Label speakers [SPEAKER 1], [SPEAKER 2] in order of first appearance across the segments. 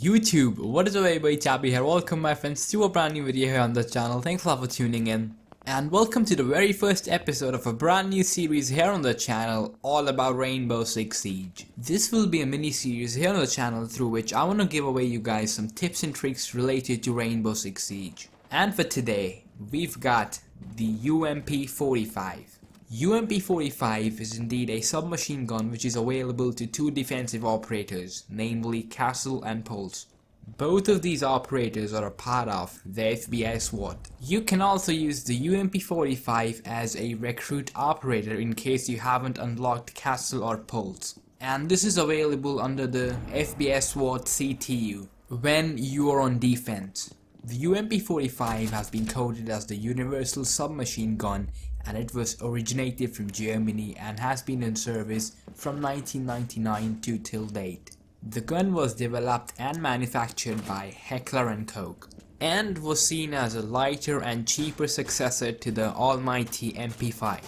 [SPEAKER 1] YouTube, what is up everybody, Tabby here. Welcome my friends to a brand new video here on the channel. Thanks a lot for tuning in. And welcome to the very first episode of a brand new series here on the channel all about Rainbow Six Siege. This will be a mini series here on the channel through which I want to give away you guys some tips and tricks related to Rainbow Six Siege. And for today, we've got the UMP45. UMP45 is indeed a submachine gun which is available to two defensive operators, namely Castle and Pulse. Both of these operators are a part of the FBI SWAT. You can also use the UMP45 as a recruit operator in case you haven't unlocked Castle or Pulse. And this is available under the FBI SWAT CTU when you are on defense. The UMP45 has been coded as the Universal Submachine Gun, and it was originated from Germany and has been in service from 1999 to till date. The gun was developed and manufactured by Heckler & Koch and was seen as a lighter and cheaper successor to the almighty MP5,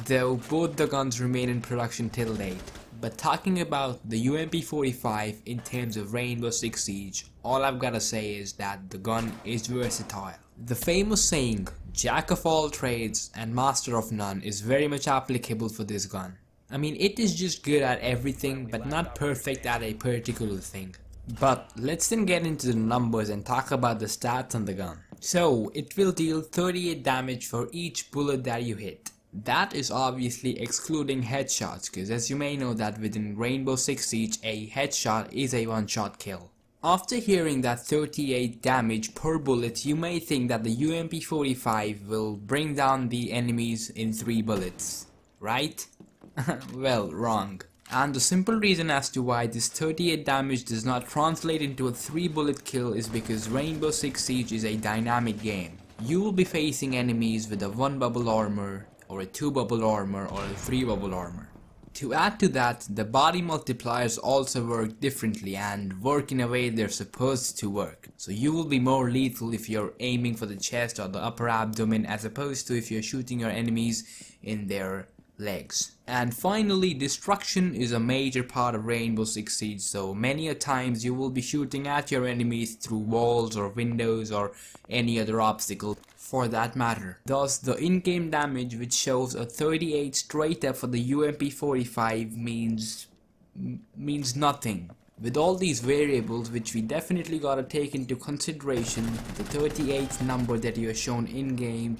[SPEAKER 1] though both the guns remain in production till date. But talking about the UMP45 in terms of Rainbow Six Siege, all I've gotta say is that the gun is versatile. The famous saying, "Jack of all trades and master of none," is very much applicable for this gun. I mean, it is just good at everything but not perfect at a particular thing. But let's then get into the numbers and talk about the stats on the gun. So, it will deal 38 damage for each bullet that you hit. That is obviously excluding headshots, because as you may know that within Rainbow Six Siege a headshot is a one-shot kill. After hearing that 38 damage per bullet, you may think that the UMP45 will bring down the enemies in 3 bullets, right? Well, wrong. And the simple reason as to why this 38 damage does not translate into a 3-bullet kill is because Rainbow Six Siege is a dynamic game. You will be facing enemies with a 1-bubble armor, or a 2-bubble armor, or a 3-bubble armor. To add to that, the body multipliers also work differently and work in a way they're supposed to work. So you will be more lethal if you're aiming for the chest or the upper abdomen as opposed to if you're shooting your enemies in their legs. And finally, destruction is a major part of Rainbow Six Siege, so many a times you will be shooting at your enemies through walls or windows or any other obstacle for that matter. Thus, the in-game damage, which shows a 38 straight up for the UMP45, means nothing. With all these variables, which we definitely gotta take into consideration, the 38 number that you are shown in-game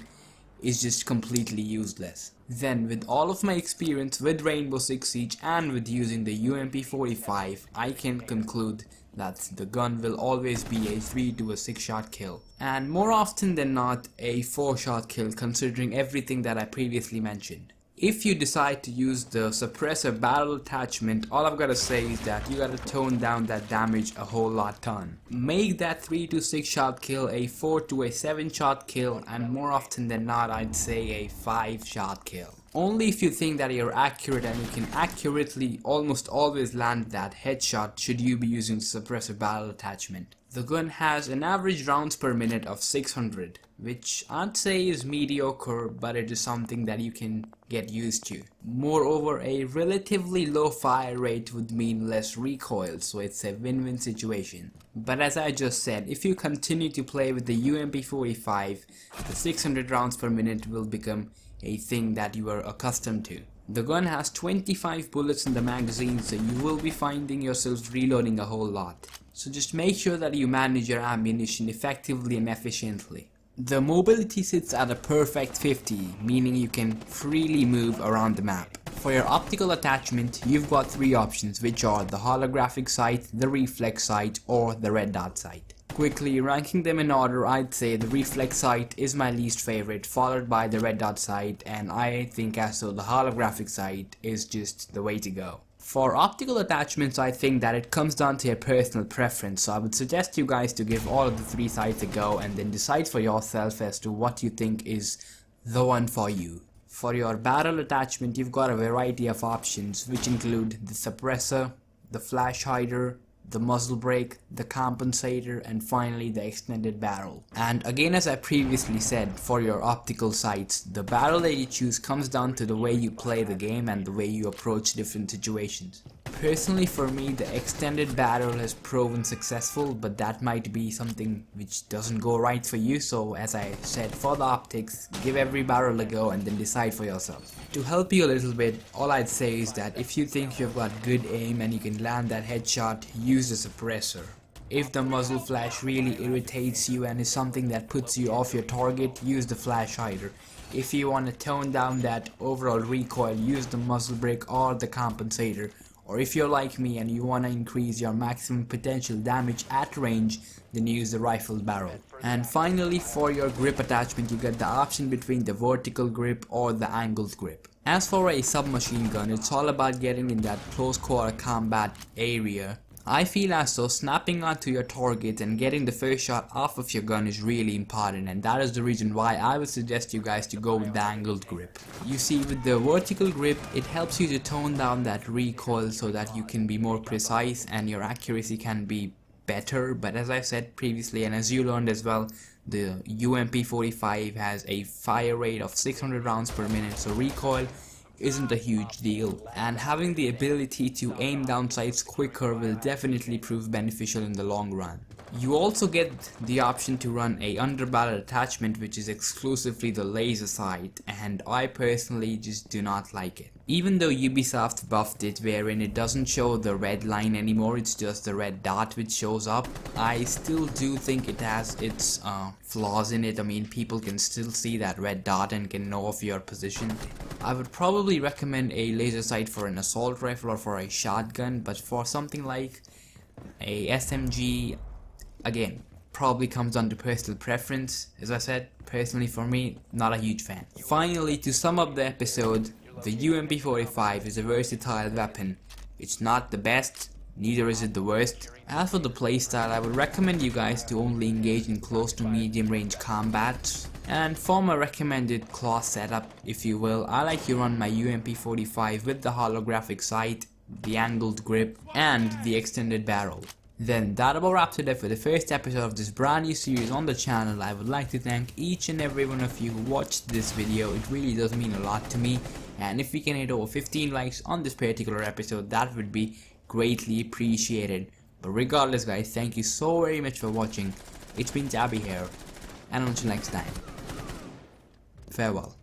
[SPEAKER 1] is just completely useless. Then, with all of my experience with Rainbow Six Siege and with using the UMP45, I can conclude that the gun will always be a 3 to a 6 shot kill, and more often than not a 4 shot kill considering everything that I previously mentioned. If you decide to use the suppressor barrel attachment, all I've gotta say is that you gotta tone down that damage a whole lot ton. Make that 3 to 6 shot kill a 4 to a 7 shot kill, and more often than not I'd say a 5 shot kill. Only if you think that you're accurate and you can accurately almost always land that headshot should you be using the suppressor barrel attachment. The gun has an average rounds per minute of 600, which I'd say is mediocre, but it is something that you can get used to. Moreover, a relatively low fire rate would mean less recoil, so it's a win-win situation. But as I just said, if you continue to play with the UMP45, the 600 rounds per minute will become a thing that you are accustomed to. The gun has 25 bullets in the magazine, so you will be finding yourself reloading a whole lot. So just make sure that you manage your ammunition effectively and efficiently. The mobility sits at a perfect 50, meaning you can freely move around the map. For your optical attachment, you've got 3 options, which are the holographic sight, the reflex sight, or the red dot sight. Quickly ranking them in order, I'd say the reflex sight is my least favorite, followed by the red dot sight, and I think as though the holographic sight is just the way to go. For optical attachments, I think that it comes down to your personal preference, so I would suggest you guys to give all of the 3 sights a go and then decide for yourself as to what you think is the one for you. For your barrel attachment, you've got a variety of options, which include the suppressor, the flash hider, the muzzle brake, the compensator, and finally the extended barrel. And again, as I previously said, for your optical sights, the barrel that you choose comes down to the way you play the game and the way you approach different situations. Personally for me, the extended barrel has proven successful, but that might be something which doesn't go right for you, so as I said, for the optics, give every barrel a go and then decide for yourself. To help you a little bit, all I'd say is that if you think you've got good aim and you can land that headshot, use the suppressor. If the muzzle flash really irritates you and is something that puts you off your target, use the flash hider. If you want to tone down that overall recoil, use the muzzle brake or the compensator. Or if you're like me and you want to increase your maximum potential damage at range, then use the rifle barrel. And finally, for your grip attachment, you get the option between the vertical grip or the angled grip. As for a submachine gun, it's all about getting in that close quarter combat area. I feel as though snapping onto your target and getting the first shot off of your gun is really important, and that is the reason why I would suggest you guys to go with the angled grip. You see, with the vertical grip, it helps you to tone down that recoil so that you can be more precise and your accuracy can be better. But as I said previously, and as you learned as well, the UMP45 has a fire rate of 600 rounds per minute, so recoil isn't a huge deal, and having the ability to aim down sights quicker will definitely prove beneficial in the long run. You also get the option to run a underbarrel attachment, which is exclusively the laser sight, and I personally just do not like it. Even though Ubisoft buffed it wherein it doesn't show the red line anymore, it's just the red dot which shows up, I still do think it has its flaws in it. I mean, people can still see that red dot and can know of your position. I would probably recommend a laser sight for an assault rifle or for a shotgun, but for something like a SMG, again, probably comes down to personal preference. As I said, personally for me, not a huge fan. Finally, to sum up the episode, the UMP45 is a versatile weapon. It's not the best, neither is it the worst. As for the playstyle, I would recommend you guys to only engage in close to medium range combat. And for my recommended class setup, if you will, I like to run my UMP45 with the holographic sight, the angled grip, and the extended barrel. Then that about wraps it up for the first episode of this brand new series on the channel. I would like to thank each and every one of you who watched this video. It really does mean a lot to me, and if we can hit over 15 likes on this particular episode, that would be greatly appreciated. But regardless guys, thank you so very much for watching. It's been Tabby here, and until next time, farewell.